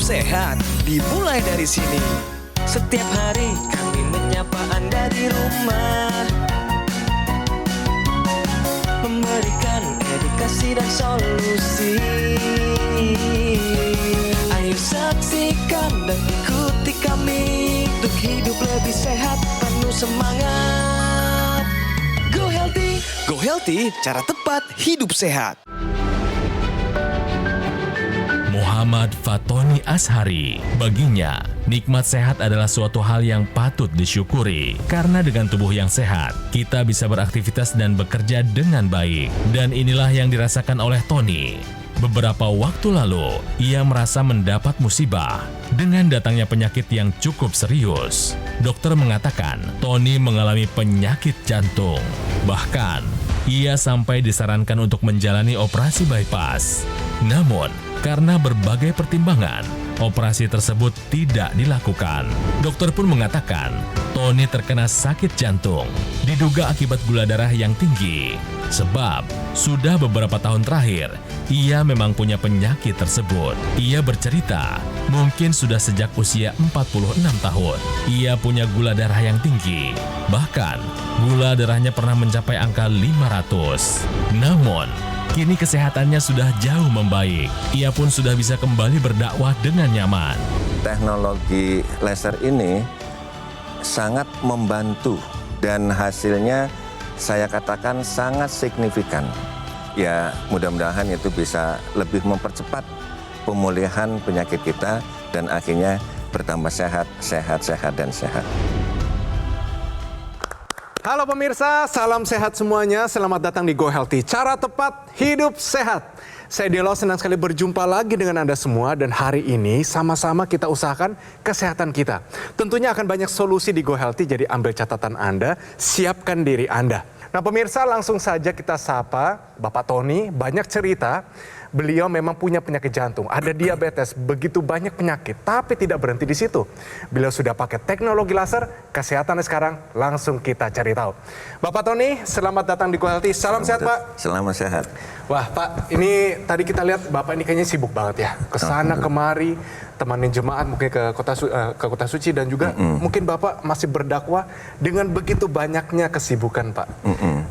sehat dimulai dari sini. Setiap hari kami menyapa Anda di rumah, memberikan edukasi dan solusi. Ayo saksikan dan ikuti kami untuk hidup lebih sehat, penuh semangat. Go Healthy. Go Healthy, cara tepat hidup sehat. Muhammad Fatoni Ashari, baginya, nikmat sehat adalah suatu hal yang patut disyukuri. Karena dengan tubuh yang sehat, kita bisa beraktivitas dan bekerja dengan baik. Dan inilah yang dirasakan oleh Tony. Beberapa waktu lalu, ia merasa mendapat musibah dengan datangnya penyakit yang cukup serius. Dokter mengatakan Tony mengalami penyakit jantung. Bahkan, ia sampai disarankan untuk menjalani operasi bypass. Namun, karena berbagai pertimbangan, operasi tersebut tidak dilakukan. Dokter pun mengatakan Tony terkena sakit jantung, diduga akibat gula darah yang tinggi. Sebab sudah beberapa tahun terakhir, ia memang punya penyakit tersebut. Ia bercerita, mungkin sudah sejak usia 46 tahun. Ia punya gula darah yang tinggi. Bahkan, gula darahnya pernah mencapai angka 500. Namun, kini kesehatannya sudah jauh membaik. Ia pun sudah bisa kembali berdakwah dengan nyaman. Teknologi laser ini sangat membantu dan hasilnya saya katakan sangat signifikan. Ya, mudah-mudahan itu bisa lebih mempercepat pemulihan penyakit kita dan akhirnya bertambah sehat, dan sehat. Halo pemirsa, salam sehat semuanya. Selamat datang di Go Healthy, cara tepat hidup sehat. Saya Delo, senang sekali berjumpa lagi dengan Anda semua. Dan hari ini sama-sama kita usahakan kesehatan kita. Tentunya akan banyak solusi di Go Healthy, jadi ambil catatan Anda, siapkan diri Anda. Nah pemirsa, langsung saja kita sapa Bapak Tony. Banyak cerita, beliau memang punya penyakit jantung, ada diabetes, begitu banyak penyakit, tapi tidak berhenti di situ. Beliau sudah pakai teknologi laser, kesehatannya sekarang langsung kita cari tahu. Bapak Tony, selamat datang di Go Healthy. Salam sehat Pak. Selamat sehat. Wah Pak, ini tadi kita lihat Bapak ini kayaknya sibuk banget ya. Kesana kemari, temanin jemaat mungkin ke kota suci dan juga mungkin Bapak masih berdakwah dengan begitu banyaknya kesibukan Pak.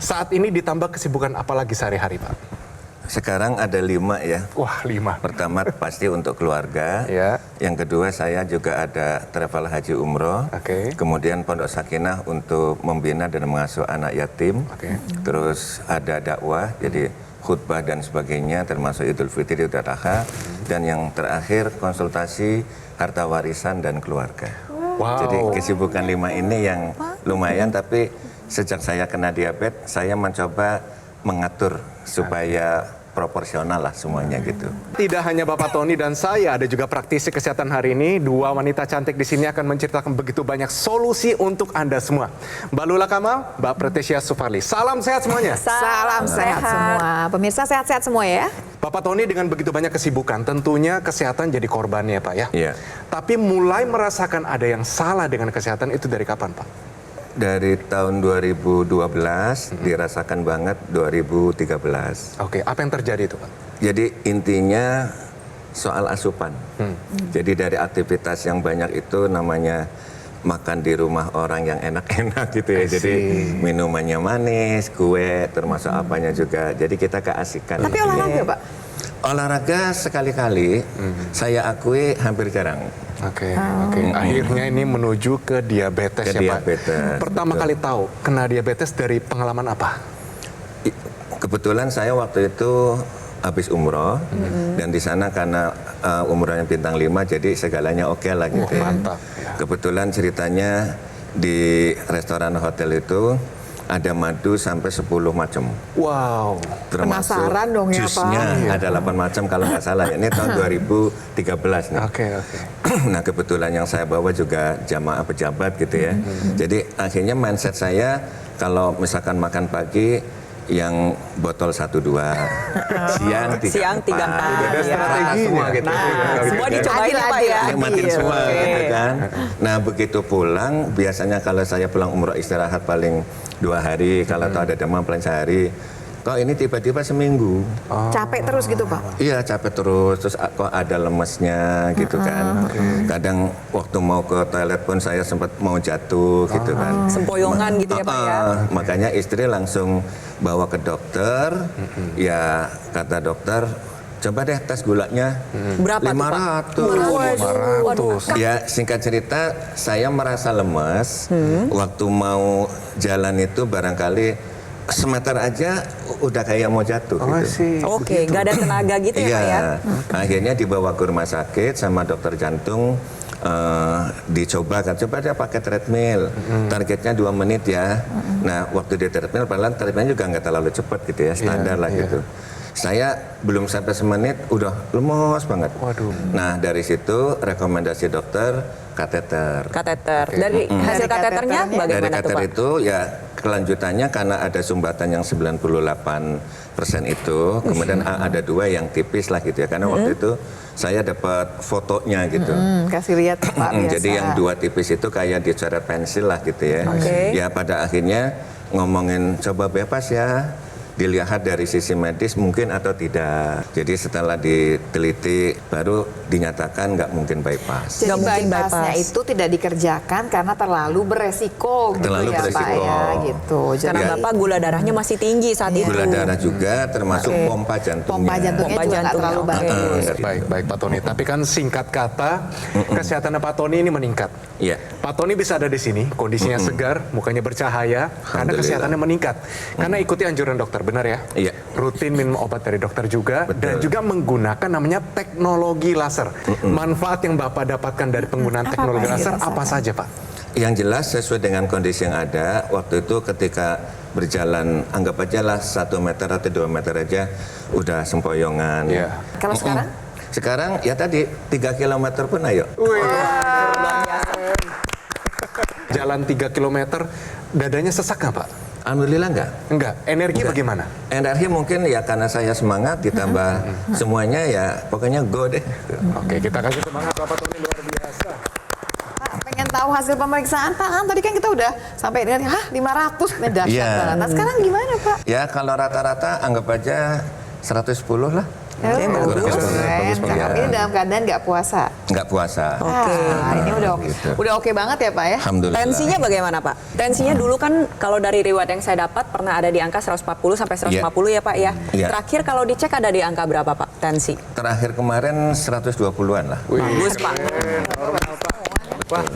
Saat ini ditambah kesibukan apa lagi sehari-hari Pak? Sekarang ada 5 ya. Wah 5. Pertama pasti untuk keluarga. Ya. Yang kedua saya juga ada travel haji umroh. Oke. Kemudian Pondok Sakinah untuk membina dan mengasuh anak yatim. Oke. Terus ada dakwah, jadi khutbah dan sebagainya termasuk Idul Fitri, Idul Adha. Dan yang terakhir konsultasi harta warisan dan keluarga. Wow. Jadi kesibukan 5 ini yang lumayan, tapi sejak saya kena diabetes saya mencoba mengatur supaya proporsional lah semuanya gitu. Tidak hanya Bapak Tony dan saya, ada juga praktisi kesehatan hari ini. 2 wanita cantik di sini akan menceritakan begitu banyak solusi untuk Anda semua. Mbak Lula Kamal, Mbak Pretesya Sufarli. Salam sehat semuanya. Salam sehat semua. Pemirsa sehat-sehat semua ya. Bapak Tony dengan begitu banyak kesibukan, tentunya kesehatan jadi korbannya Pak ya. Iya. Tapi mulai merasakan ada yang salah dengan kesehatan itu dari kapan Pak? Dari tahun 2012 dirasakan banget 2013. Oke, apa yang terjadi itu Pak? Jadi intinya soal asupan. Jadi dari aktivitas yang banyak itu namanya makan di rumah orang yang enak-enak gitu ya. Jadi minumannya manis, kue, termasuk apanya juga. Jadi kita keasikan. Tapi olahraga Pak? Olahraga sekali-kali, saya akui hampir jarang. Oke. Akhirnya ini menuju ke diabetes ya Pak. Pertama kali tahu kena diabetes dari pengalaman apa? Kebetulan saya waktu itu habis umroh dan di sana karena umrohnya bintang 5 jadi segalanya oke lah gitu ya. Mantap. Kebetulan ceritanya di restoran hotel itu ada madu sampai 10 macam. Wow. Termasuk penasaran dong ya Pak. jusnya ada 8 macam kalau nggak salah. Ini tahun 2013 nih. Oke. Nah kebetulan yang saya bawa juga jamaah pejabat gitu ya. Jadi akhirnya mindset saya kalau misalkan makan pagi yang botol 1-2, siang 3-4. Ada strateginya semua gitu. Semua dicobain ya Pak ya. Nikmatin semua gitu kan. Nah begitu pulang, biasanya kalau saya pulang umroh istirahat paling 2 hari, kalau tahu ada demam paling sehari. Kok ini tiba-tiba seminggu. Capek terus gitu Pak? Iya, capek terus kok ada lemesnya gitu kan. Kadang waktu mau ke toilet pun saya sempat mau jatuh gitu kan. Sempoyongan gitu ya Pak ya? Makanya istri langsung bawa ke dokter. Ya kata dokter, coba deh tes gulanya. Berapa tuh, Pak? 500. Ya singkat cerita, saya merasa lemes. Waktu mau jalan itu barangkali semeter aja udah kayak mau jatuh gitu. Oke, nggak ada tenaga gitu ya Pak ya? Akhirnya dibawa ke rumah sakit sama dokter jantung. Dicoba kan, coba dia pakai treadmill. Targetnya 2 menit ya. Nah waktu di treadmill, padahal treadmill juga nggak terlalu cepat gitu ya, standar lah gitu. Saya belum sampai semenit udah lemes banget. Waduh. Nah dari situ rekomendasi dokter kateter. Kateter. Dari hasil kateternya Dari bagaimana tuh kateter Pak? itu ya kelanjutannya karena ada sumbatan yang 98% itu, kemudian ada 2 yang tipis lah gitu ya. Karena waktu itu saya dapat fotonya gitu. Kasih lihat Pak biasa. Jadi yang 2 tipis itu kayak dicoret pensil lah gitu ya. Ya pada akhirnya ngomongin coba bebas ya. Dilihat dari sisi medis mungkin atau tidak. Jadi setelah diteliti baru dinyatakan nggak mungkin bypass. Jadi Nggak mungkin bypassnya bypass. itu tidak dikerjakan karena terlalu beresiko gitu Terlalu ya Pak beresiko. ya gitu. Karena Ya. Bapak gula darahnya masih tinggi saat itu. Gula darah juga termasuk pompa jantungnya. Pompa jantungnya Pompa juga nggak jantungnya, terlalu oke. bagus. Baik Pak Tony. Tapi kan singkat kata, kesehatannya Pak Tony ini meningkat. Iya. Pak Tony bisa ada di sini, kondisinya segar, mukanya bercahaya, karena Alhamdulillah. kesehatannya meningkat. Karena ikuti anjuran dokter, benar ya? Iya. Rutin minum obat dari dokter juga, Betul. dan juga menggunakan namanya teknologi laser. Manfaat yang Bapak dapatkan dari penggunaan teknologi laser apa saja Pak? Yang jelas sesuai dengan kondisi yang ada, waktu itu ketika berjalan, anggap aja lah 1 meter atau 2 meter aja udah sempoyongan. Iya. Kalau sekarang? Sekarang ya tadi 3 kilometer pun ayo. Jalan 3 km, dadanya sesak nggak Pak? Alhamdulillah enggak. Enggak. Energi Enggak. bagaimana? Energi mungkin ya karena saya semangat ditambah semuanya ya pokoknya go deh. Oke, kita kasih semangat Bapak Tony, luar biasa. Pak, pengen tahu hasil pemeriksaan Pak, kan tadi kan kita udah sampai dengan 500 nih dahsyat Iya. banget. Nah sekarang gimana Pak? Ya kalau rata-rata anggap aja 110 lah. Bagus, bagus, keren. bagus, ya. Ini dalam keadaan nggak puasa. Nggak puasa. Ini udah oke. Gitu. Udah oke banget ya Pak ya? Alhamdulillah. Tensinya bagaimana Pak? Tensinya dulu kan kalau dari riwayat yang saya dapat pernah ada di angka 140 sampai 150 ya Pak ya. Iya. Terakhir kalau dicek ada di angka berapa Pak tensi? Terakhir kemarin 120-an lah. Bagus Pak.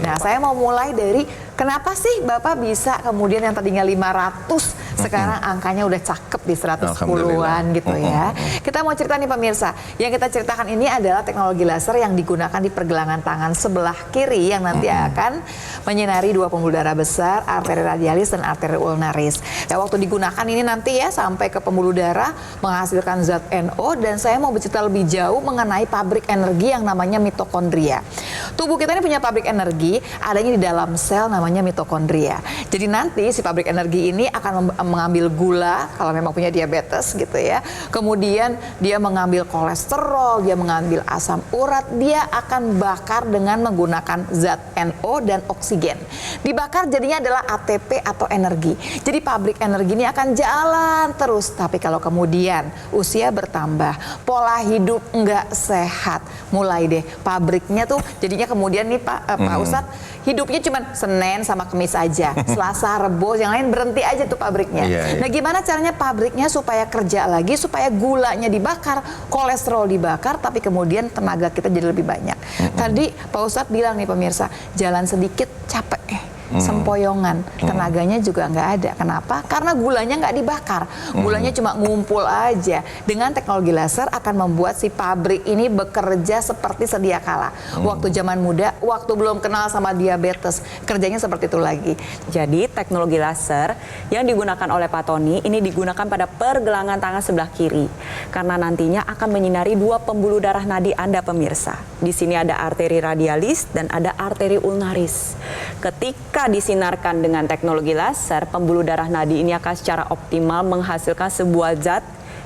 Nah, saya mau mulai dari kenapa sih Bapak bisa kemudian yang tadinya 500 sekarang angkanya udah cakep di 110-an gitu ya. Kita mau cerita nih pemirsa. Yang kita ceritakan ini adalah teknologi laser yang digunakan di pergelangan tangan sebelah kiri yang nanti akan menyinari 2 pembuluh darah besar, arteri radialis dan arteri ulnaris. Ya, waktu digunakan ini nanti ya sampai ke pembuluh darah menghasilkan zat NO, dan saya mau bercerita lebih jauh mengenai pabrik energi yang namanya mitokondria. Tubuh kita ini punya pabrik energi, adanya di dalam sel namanya mitokondria. Jadi nanti si pabrik energi ini akan mengambil gula kalau memang punya diabetes gitu ya. Kemudian dia mengambil kolesterol, dia mengambil asam urat, dia akan bakar dengan menggunakan zat NO dan oksigen. Dibakar jadinya adalah ATP atau energi. Jadi pabrik energi ini akan jalan terus. Tapi kalau kemudian usia bertambah, pola hidup nggak sehat, mulai deh pabriknya tuh jadinya kemudian nih Pak Ustadz, hidupnya cuma Senin sama Kamis aja, Selasa, Rebo, yang lain berhenti aja tuh pabriknya. Iya. Nah gimana caranya pabriknya supaya kerja lagi, supaya gulanya dibakar, kolesterol dibakar, tapi kemudian tenaga kita jadi lebih banyak. Tadi Pak Ustadz bilang nih pemirsa, jalan sedikit capek, sempoyongan, tenaganya juga nggak ada. Kenapa? Karena gulanya nggak dibakar, gulanya cuma ngumpul aja. Dengan teknologi laser akan membuat si pabrik ini bekerja seperti sedia kala. Waktu zaman muda, waktu belum kenal sama diabetes, kerjanya seperti itu lagi. Jadi teknologi laser yang digunakan oleh Pak Tony ini digunakan pada pergelangan tangan sebelah kiri. Karena nantinya akan menyinari 2 pembuluh darah nadi Anda pemirsa. Di sini ada arteri radialis dan ada arteri ulnaris. Ketika disinarkan dengan teknologi laser, pembuluh darah nadi ini akan secara optimal menghasilkan sebuah zat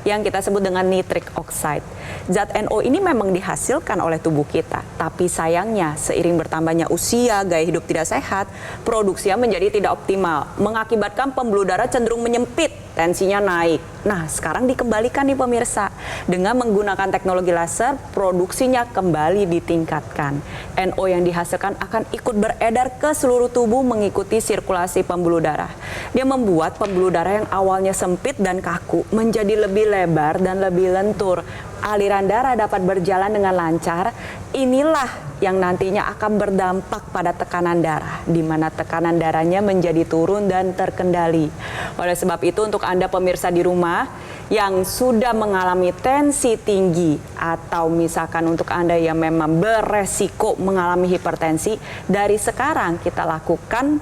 yang kita sebut dengan nitric oxide. Zat NO ini memang dihasilkan oleh tubuh kita, tapi sayangnya seiring bertambahnya usia, gaya hidup tidak sehat, produksinya menjadi tidak optimal, mengakibatkan pembuluh darah cenderung menyempit, tensinya naik. Nah, sekarang dikembalikan nih pemirsa, dengan menggunakan teknologi laser, produksinya kembali ditingkatkan. NO yang dihasilkan akan ikut beredar ke seluruh tubuh mengikuti sirkulasi pembuluh darah. Dia membuat pembuluh darah yang awalnya sempit dan kaku menjadi lebih lebar dan lebih lentur. Aliran darah dapat berjalan dengan lancar. Inilah yang nantinya akan berdampak pada tekanan darah, di mana tekanan darahnya menjadi turun dan terkendali. Oleh sebab itu, untuk Anda pemirsa di rumah yang sudah mengalami tensi tinggi, atau misalkan untuk Anda yang memang beresiko mengalami hipertensi, dari sekarang kita lakukan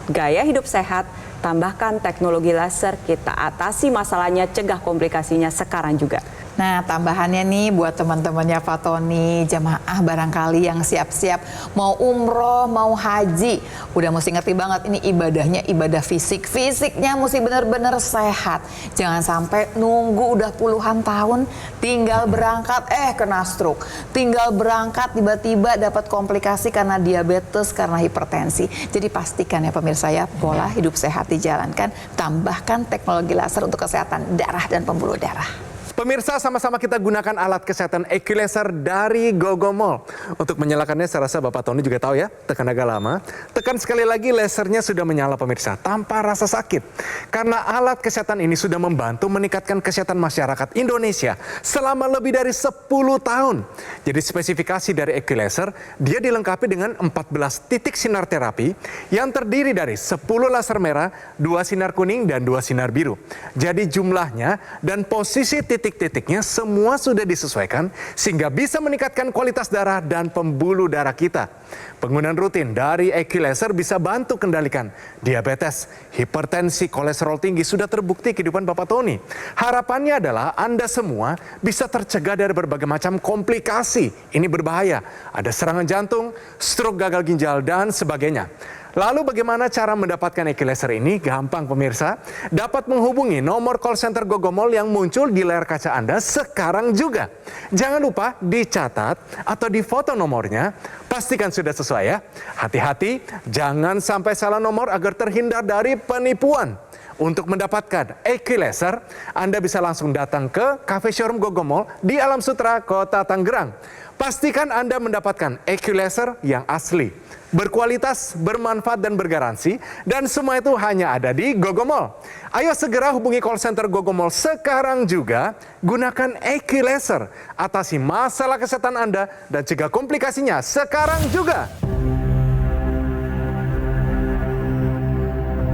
gaya hidup sehat, tambahkan teknologi laser, kita atasi masalahnya, cegah komplikasinya sekarang juga. Nah, tambahannya nih buat teman-temannya Pak Tony, jamaah barangkali yang siap-siap mau umroh, mau haji, udah mesti ngerti banget ini ibadahnya ibadah fisik, fisiknya mesti benar-benar sehat. Jangan sampai nunggu udah puluhan tahun, tinggal berangkat kena stroke, tinggal berangkat tiba-tiba dapat komplikasi karena diabetes, karena hipertensi. Jadi pastikan ya pemirsa ya, pola hidup sehat dijalankan, tambahkan teknologi laser untuk kesehatan darah dan pembuluh darah. Pemirsa, sama-sama kita gunakan alat kesehatan Equilaser dari Gogomol. Untuk menyalakannya, saya rasa Bapak Tony juga tahu ya, tekan agak lama. Tekan sekali lagi, lasernya sudah menyala pemirsa, tanpa rasa sakit. Karena alat kesehatan ini sudah membantu meningkatkan kesehatan masyarakat Indonesia selama lebih dari 10 tahun. Jadi spesifikasi dari Equilaser, dia dilengkapi dengan 14 titik sinar terapi yang terdiri dari 10 laser merah, 2 sinar kuning, dan 2 sinar biru. Jadi jumlahnya dan posisi titik-titiknya semua sudah disesuaikan sehingga bisa meningkatkan kualitas darah dan pembuluh darah kita. Penggunaan rutin dari Equilaser bisa bantu kendalikan diabetes, hipertensi, kolesterol tinggi, sudah terbukti kehidupan Bapak Tony. Harapannya adalah Anda semua bisa tercegah dari berbagai macam komplikasi. Ini berbahaya, ada serangan jantung, stroke, gagal ginjal, dan sebagainya. Lalu bagaimana cara mendapatkan Equilaser ini? Gampang pemirsa, dapat menghubungi nomor call center Gogomol yang muncul di layar kaca Anda sekarang juga. Jangan lupa dicatat atau difoto nomornya, pastikan sudah sesuai ya. Hati-hati, jangan sampai salah nomor agar terhindar dari penipuan. Untuk mendapatkan Equilaser, Anda bisa langsung datang ke Cafe Showroom Gogomol di Alam Sutra, Kota Tangerang. Pastikan Anda mendapatkan Equilaser yang asli, berkualitas, bermanfaat, dan bergaransi. Dan semua itu hanya ada di Gogomol. Ayo segera hubungi call center Gogomol sekarang juga. Gunakan Equilaser, atasi masalah kesehatan Anda, dan cegah komplikasinya sekarang juga.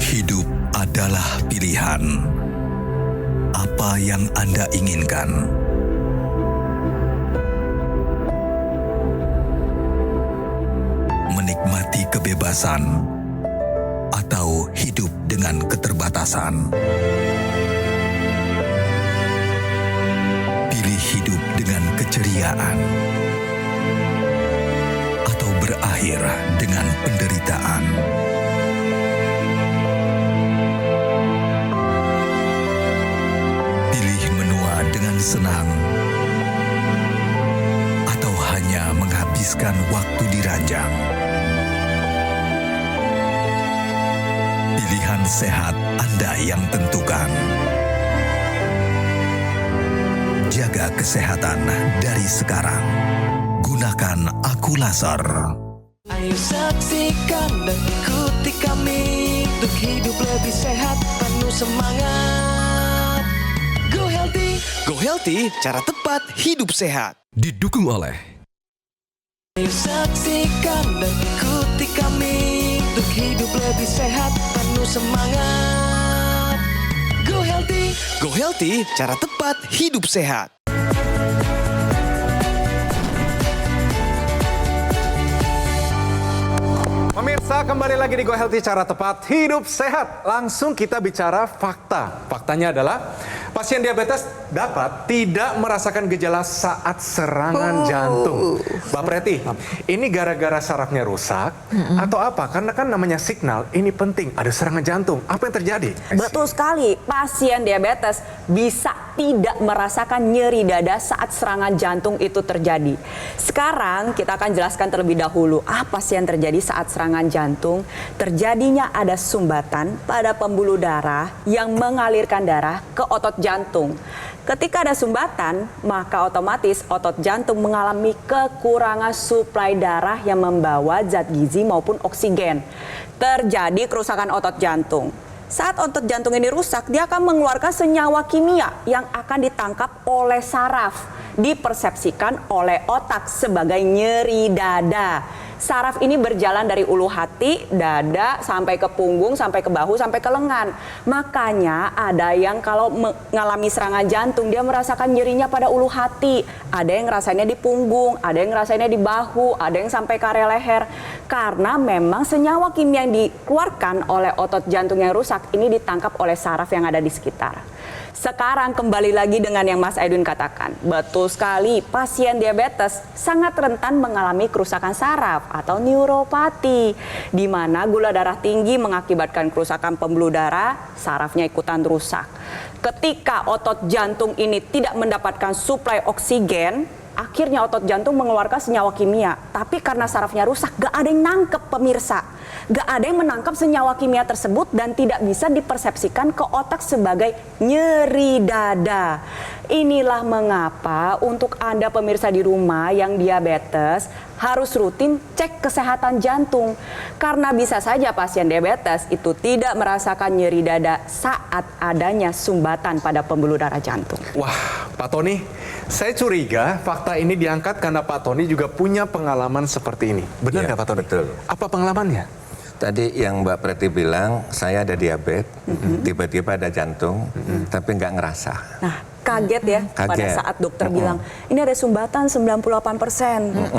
Hidup adalah pilihan. Apa yang Anda inginkan? Menikmati kebebasan atau hidup dengan keterbatasan? Pilih hidup dengan keceriaan atau berakhir dengan penderitaan? Pilih menua dengan senang atau hanya menghabiskan waktu di ranjang? Pilihan sehat Anda yang tentukan. Jaga kesehatan dari sekarang. Gunakan Aku Laser. Ayo saksikan dan ikuti kami untuk hidup lebih sehat, penuh semangat. Go Healthy, cara tepat hidup sehat. Didukung oleh Ayo saksikan dan ikuti kami untuk hidup lebih sehat, penuh semangat. Go Healthy, cara tepat hidup sehat. Pemirsa, kembali lagi di Go Healthy Cara Tepat Hidup Sehat. Langsung kita bicara fakta. Faktanya adalah pasien diabetes dapat tidak merasakan gejala saat serangan jantung. Mbak Preti, ini gara-gara sarafnya rusak atau apa? Karena kan namanya signal, ini penting, ada serangan jantung. Apa yang terjadi? Betul sekali, pasien diabetes bisa tidak merasakan nyeri dada saat serangan jantung itu terjadi. Sekarang kita akan jelaskan terlebih dahulu apa sih yang terjadi saat serangan jantung. Terjadinya ada sumbatan pada pembuluh darah yang mengalirkan darah ke otot jantung. Ketika ada sumbatan, maka otomatis otot jantung mengalami kekurangan suplai darah yang membawa zat gizi maupun oksigen. Terjadi kerusakan otot jantung. Saat otot jantung ini rusak, dia akan mengeluarkan senyawa kimia yang akan ditangkap oleh saraf. Dipersepsikan oleh otak sebagai nyeri dada. Saraf ini berjalan dari ulu hati, dada, sampai ke punggung, sampai ke bahu, sampai ke lengan. Makanya ada yang kalau mengalami serangan jantung, dia merasakan nyerinya pada ulu hati. Ada yang ngerasainnya di punggung, ada yang ngerasainnya di bahu, ada yang sampai ke area leher. Karena memang senyawa kimia yang dikeluarkan oleh otot jantung yang rusak ini ditangkap oleh saraf yang ada di sekitar. Sekarang kembali lagi dengan yang Mas Edwin katakan. Betul sekali, pasien diabetes sangat rentan mengalami kerusakan saraf atau neuropati, di mana gula darah tinggi mengakibatkan kerusakan pembuluh darah, sarafnya ikutan rusak. Ketika otot jantung ini tidak mendapatkan suplai oksigen, akhirnya otot jantung mengeluarkan senyawa kimia. Tapi karena sarafnya rusak, gak ada yang nangkep pemirsa. Gak ada yang menangkap senyawa kimia tersebut dan tidak bisa dipersepsikan ke otak sebagai nyeri dada. Inilah mengapa untuk Anda pemirsa di rumah yang diabetes harus rutin cek kesehatan jantung. Karena bisa saja pasien diabetes itu tidak merasakan nyeri dada saat adanya sumbatan pada pembuluh darah jantung. Wah, Pak Tony, saya curiga fakta ini diangkat karena Pak Tony juga punya pengalaman seperti ini. Benar nggak Pak Tony? Betul. Apa pengalamannya? Tadi yang Mbak Preti bilang, saya ada diabetes, tiba-tiba ada jantung, tapi nggak ngerasa. Nah, kaget ya pada Kaget. saat dokter bilang, ini ada sumbatan 98%.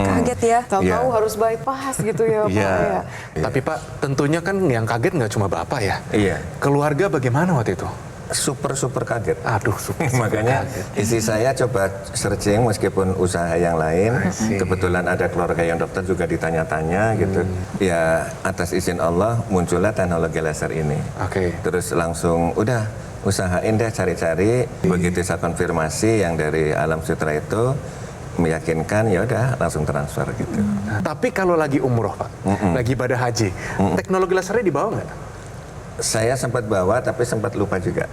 Kaget ya. Tahu-tahu harus bypass gitu ya Pak. Iya. Ya. Tapi Pak, tentunya kan yang kaget nggak cuma Bapak ya. Iya. Keluarga bagaimana waktu itu? Super kaget. Aduh, super Makanya kaget. istri saya coba searching meskipun usaha yang lain. Kebetulan ada keluarga yang dokter juga ditanya-tanya gitu. Ya atas izin Allah muncullah teknologi laser ini. Oke. Terus langsung udah usahain deh cari-cari. Begitu saya konfirmasi yang dari Alam Sutra itu meyakinkan, ya udah langsung transfer gitu. Tapi kalau lagi umroh Pak, lagi ibadah haji, teknologi lasernya dibawa nggak? Saya sempat bawa tapi sempat lupa juga.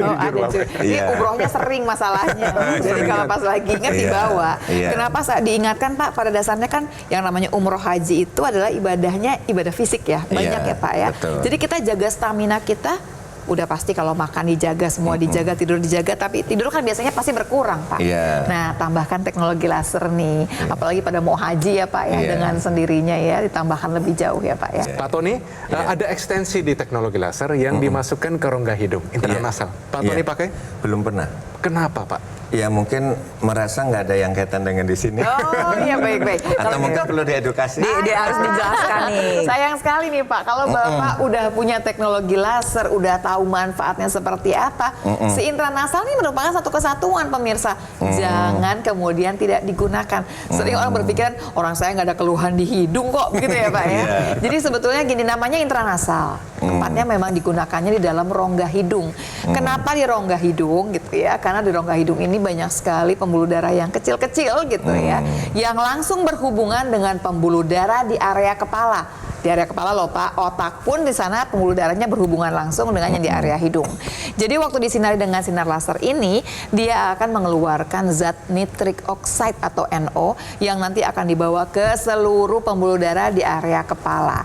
Oh ada cuy. Ini Iya. umrohnya sering masalahnya. Jadi kalau pas lagi ingat Iya. dibawa. Iya. Kenapa diingatkan Pak? Pada dasarnya kan yang namanya umroh haji itu adalah ibadahnya ibadah fisik ya. Banyak Iya, ya Pak ya. betul. Jadi kita jaga stamina kita. Udah pasti kalau makan dijaga, semua dijaga, tidur dijaga, tapi tidur kan biasanya pasti berkurang Pak. Iya. Nah tambahkan teknologi laser nih, apalagi pada mau haji ya Pak ya, Iya. dengan sendirinya ya, ditambahkan lebih jauh ya Pak ya. Pak Tony, ada ekstensi di teknologi laser yang dimasukkan ke rongga hidung, intranasal. Pak Tony Iya. pakai? Belum pernah. Kenapa Pak? Ya mungkin merasa nggak ada yang kaitan dengan di sini. Oh iya baik-baik. Atau mungkin perlu diedukasi. Dia harus dijelaskan nih. Sayang sekali nih Pak, kalau Bapak udah punya teknologi laser, udah tahu manfaatnya seperti apa, si intranasal ini merupakan satu kesatuan pemirsa. Jangan kemudian tidak digunakan. Sering orang berpikiran, orang saya nggak ada keluhan di hidung kok, gitu ya Pak ya. Jadi sebetulnya gini, namanya intranasal. Tempatnya memang digunakannya di dalam rongga hidung. Kenapa di rongga hidung gitu ya? Karena di rongga hidung ini banyak sekali pembuluh darah yang kecil-kecil gitu ya, yang langsung berhubungan dengan pembuluh darah di area kepala. Di area kepala loh Pak, otak pun di sana pembuluh darahnya berhubungan langsung dengan yang di area hidung. Jadi waktu disinari dengan sinar laser ini, dia akan mengeluarkan zat nitric oxide atau NO yang nanti akan dibawa ke seluruh pembuluh darah di area kepala.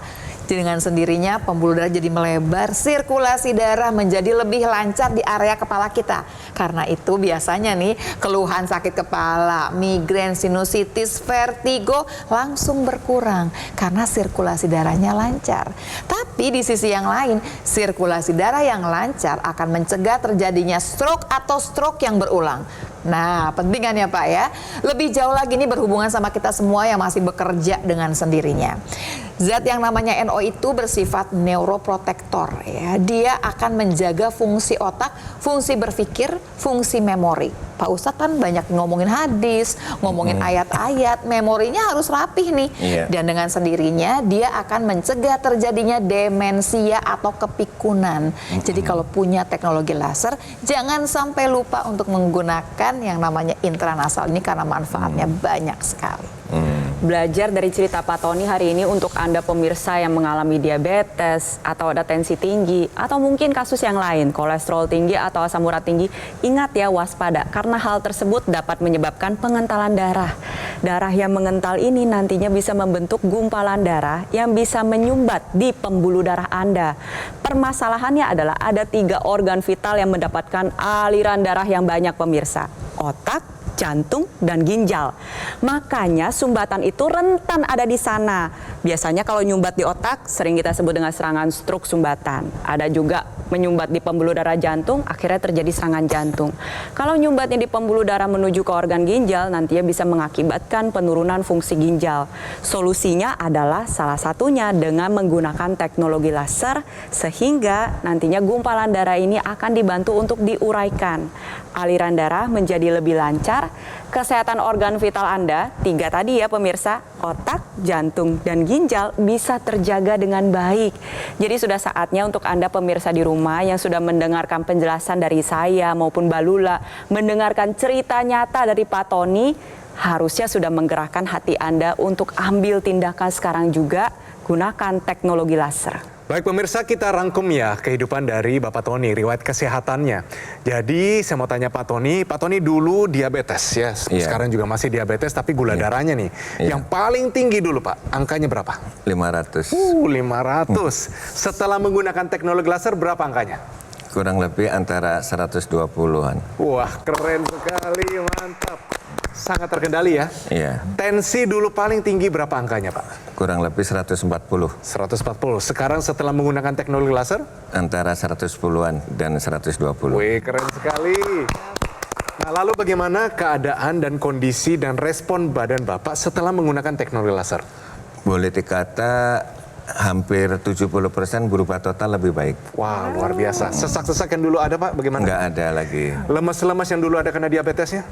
Dengan sendirinya pembuluh darah jadi melebar, sirkulasi darah menjadi lebih lancar di area kepala kita. Karena itu biasanya nih keluhan sakit kepala, migrain, sinusitis, vertigo langsung berkurang karena sirkulasi darahnya lancar. Tapi di sisi yang lain, sirkulasi darah yang lancar akan mencegah terjadinya stroke atau stroke yang berulang. Nah, penting kan ya Pak ya? Lebih jauh lagi ini berhubungan sama kita semua yang masih bekerja dengan sendirinya. Zat yang namanya NO itu bersifat neuroprotektor ya. Dia akan menjaga fungsi otak, fungsi berpikir, fungsi memori. Pak Ustadz kan banyak ngomongin hadis, ngomongin ayat-ayat, memorinya harus rapih nih. Dan dengan sendirinya dia akan mencegah terjadinya demensia atau kepikunan. Jadi kalau punya teknologi laser, jangan sampai lupa untuk menggunakan yang namanya intranasal ini karena manfaatnya banyak sekali. Belajar dari cerita Pak Tony hari ini untuk Anda pemirsa yang mengalami diabetes atau ada tensi tinggi atau mungkin kasus yang lain, kolesterol tinggi atau asam urat tinggi, ingat ya waspada karena hal tersebut dapat menyebabkan pengentalan darah. Darah yang mengental ini nantinya bisa membentuk gumpalan darah yang bisa menyumbat di pembuluh darah Anda. Permasalahannya adalah ada 3 organ vital yang mendapatkan aliran darah yang banyak pemirsa. Otak, jantung, dan ginjal. Makanya sumbatan itu rentan ada di sana. Biasanya kalau nyumbat di otak sering kita sebut dengan serangan stroke sumbatan. Ada juga menyumbat di pembuluh darah jantung, akhirnya terjadi serangan jantung. Kalau nyumbatnya di pembuluh darah menuju ke organ ginjal, nantinya bisa mengakibatkan penurunan fungsi ginjal. Solusinya adalah salah satunya dengan menggunakan teknologi laser, sehingga nantinya gumpalan darah ini akan dibantu untuk diuraikan. Aliran darah menjadi lebih lancar, kesehatan organ vital Anda, 3 tadi ya pemirsa, otak, jantung, dan ginjal bisa terjaga dengan baik. Jadi sudah saatnya untuk Anda pemirsa di rumah yang sudah mendengarkan penjelasan dari saya maupun Mbak Lula, mendengarkan cerita nyata dari Pak Tony, harusnya sudah menggerakkan hati Anda untuk ambil tindakan sekarang juga, gunakan teknologi laser. Baik pemirsa, kita rangkum ya kehidupan dari Bapak Tony, riwayat kesehatannya. Jadi saya mau tanya Pak Tony dulu diabetes ya, sekarang juga masih diabetes tapi gula darahnya nih. Yang paling tinggi dulu Pak, angkanya berapa? 500. 500. Setelah menggunakan teknologi laser berapa angkanya? Kurang lebih antara 120-an. Wah keren sekali, mantap. Sangat terkendali ya? Iya. Tensi dulu paling tinggi berapa angkanya Pak? Kurang lebih 140. 140. Sekarang setelah menggunakan teknologi laser? Antara 110-an dan 120. Wih, keren sekali. Nah, lalu bagaimana keadaan dan kondisi dan respon badan Bapak setelah menggunakan teknologi laser? Boleh dikata hampir 70% berubah total lebih baik. Wah, luar biasa. Sesak-sesak yang dulu ada Pak, bagaimana? Nggak ada lagi. Lemas-lemas yang dulu ada karena diabetesnya?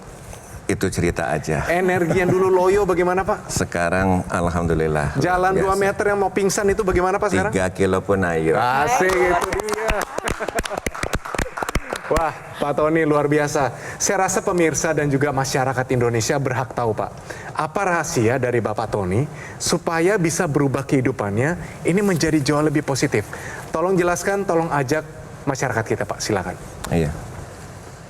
Itu cerita aja. Energi yang dulu loyo bagaimana Pak? Sekarang alhamdulillah. Jalan 2 meter yang mau pingsan itu bagaimana Pak sekarang? 3 kilo pun ayo. Asik, itu dia. Wah, Pak Tony luar biasa. Saya rasa pemirsa dan juga masyarakat Indonesia berhak tahu Pak, apa rahasia dari Bapak Tony supaya bisa berubah kehidupannya ini menjadi jauh lebih positif. Tolong jelaskan, tolong ajak masyarakat kita Pak, silakan. Iya.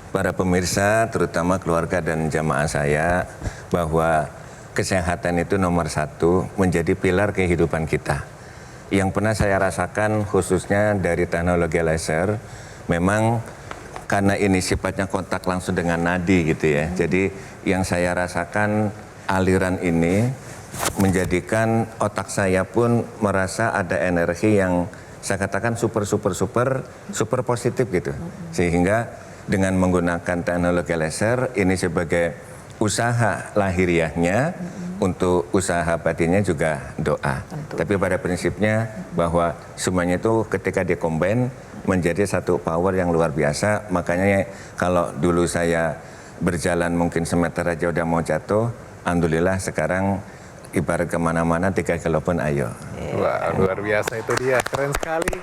Para pemirsa, terutama keluarga dan jamaah saya, bahwa kesehatan itu nomor 1 menjadi pilar kehidupan kita. Yang pernah saya rasakan khususnya dari teknologi laser, memang karena ini sifatnya kontak langsung dengan nadi gitu ya. Jadi yang saya rasakan aliran ini menjadikan otak saya pun merasa ada energi yang saya katakan super positif gitu. Sehingga dengan menggunakan teknologi laser ini sebagai usaha lahiriahnya, untuk usaha batinnya juga doa. Tapi pada prinsipnya bahwa semuanya itu ketika dikombin menjadi satu power yang luar biasa. Makanya kalau dulu saya berjalan mungkin semeter aja udah mau jatuh, alhamdulillah sekarang ibarat kemana-mana 3 kilo pun ayo. Wah, luar biasa itu dia, keren sekali.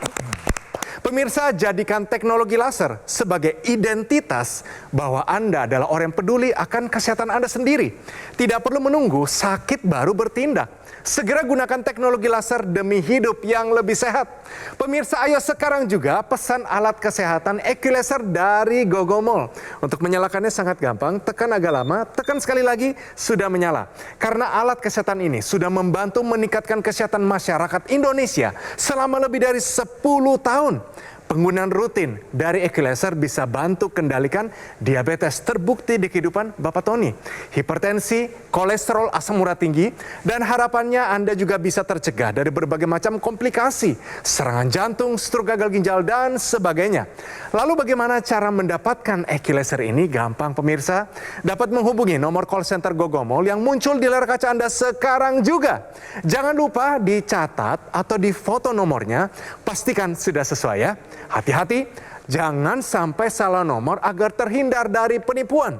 Pemirsa, jadikan teknologi laser sebagai identitas bahwa Anda adalah orang yang peduli akan kesehatan Anda sendiri. Tidak perlu menunggu sakit baru bertindak. Segera gunakan teknologi laser demi hidup yang lebih sehat. Pemirsa, ayo sekarang juga pesan alat kesehatan EQ Laser dari Gogomol. Untuk menyalakannya sangat gampang, tekan agak lama, tekan sekali lagi, sudah menyala. Karena alat kesehatan ini sudah membantu meningkatkan kesehatan masyarakat Indonesia selama lebih dari 10 tahun. Penggunaan rutin dari Equalizer bisa bantu kendalikan diabetes terbukti di kehidupan Bapak Tony, hipertensi, kolesterol, asam urat tinggi, dan harapannya Anda juga bisa tercegah dari berbagai macam komplikasi, serangan jantung, stroke gagal ginjal, dan sebagainya. Lalu bagaimana cara mendapatkan Equalizer ini? Gampang pemirsa, dapat menghubungi nomor call center Gogomol yang muncul di layar kaca Anda sekarang juga. Jangan lupa dicatat atau difoto nomornya, pastikan sudah sesuai ya. Hati-hati, jangan sampai salah nomor agar terhindar dari penipuan.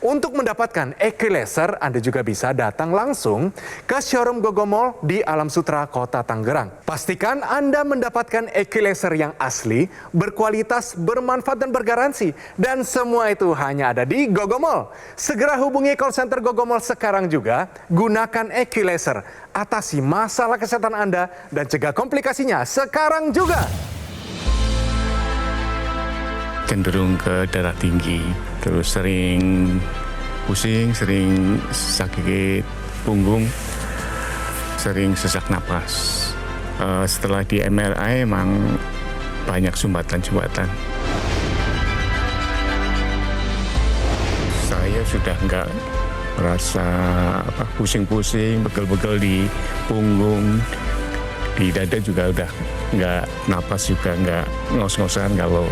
Untuk mendapatkan Equalizer, Anda juga bisa datang langsung ke showroom Gogomol di Alam Sutra, Kota Tangerang. Pastikan Anda mendapatkan Equalizer yang asli, berkualitas, bermanfaat, dan bergaransi. Dan semua itu hanya ada di Gogomol. Segera hubungi call center Gogomol sekarang juga. Gunakan Equalizer, atasi masalah kesehatan Anda, dan cegah komplikasinya sekarang juga. Cenderung ke darah tinggi, terus sering pusing, sering sakit punggung, sering sesak napas. Setelah di MRI emang banyak sumbatan-sumbatan. Saya sudah nggak merasa pusing-pusing, begel-begel di punggung, di dada juga udah nggak, napas juga nggak ngos-ngosan kalau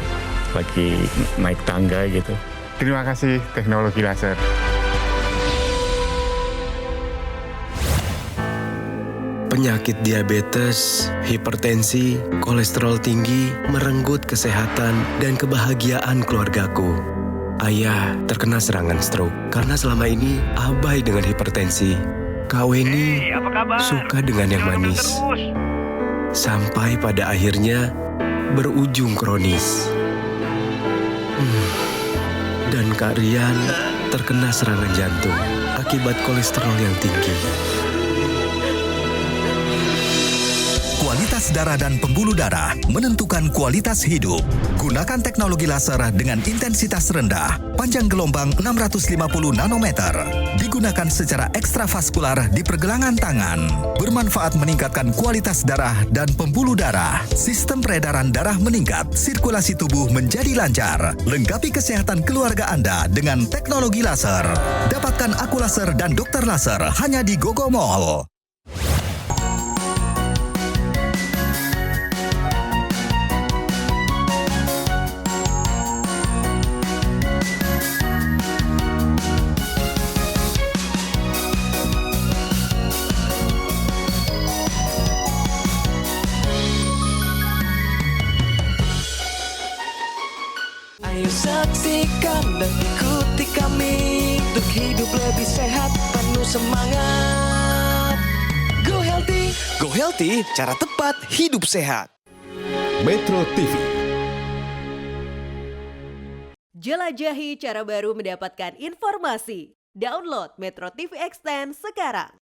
lagi naik tangga gitu. Terima kasih teknologi laser. Penyakit diabetes, hipertensi, kolesterol tinggi merenggut kesehatan dan kebahagiaan keluargaku. Ayah terkena serangan stroke karena selama ini abai dengan hipertensi. Kak Weni suka dengan yang manis. Sampai pada akhirnya berujung kronis. Dan Kak Rian terkena serangan jantung akibat kolesterol yang tinggi. Kualitas darah dan pembuluh darah menentukan kualitas hidup. Gunakan teknologi laser dengan intensitas rendah, panjang gelombang 650 nanometer. Digunakan secara ekstravaskular di pergelangan tangan. Bermanfaat meningkatkan kualitas darah dan pembuluh darah. Sistem peredaran darah meningkat, sirkulasi tubuh menjadi lancar. Lengkapi kesehatan keluarga Anda dengan teknologi laser. Dapatkan aku laser dan dokter laser hanya di Gogomol. Ayo saksikan dan ikuti kami untuk hidup lebih sehat, penuh semangat. Go Healthy. Go Healthy, cara tepat hidup sehat. Metro TV. Jelajahi cara baru mendapatkan informasi. Download Metro TV Extend sekarang.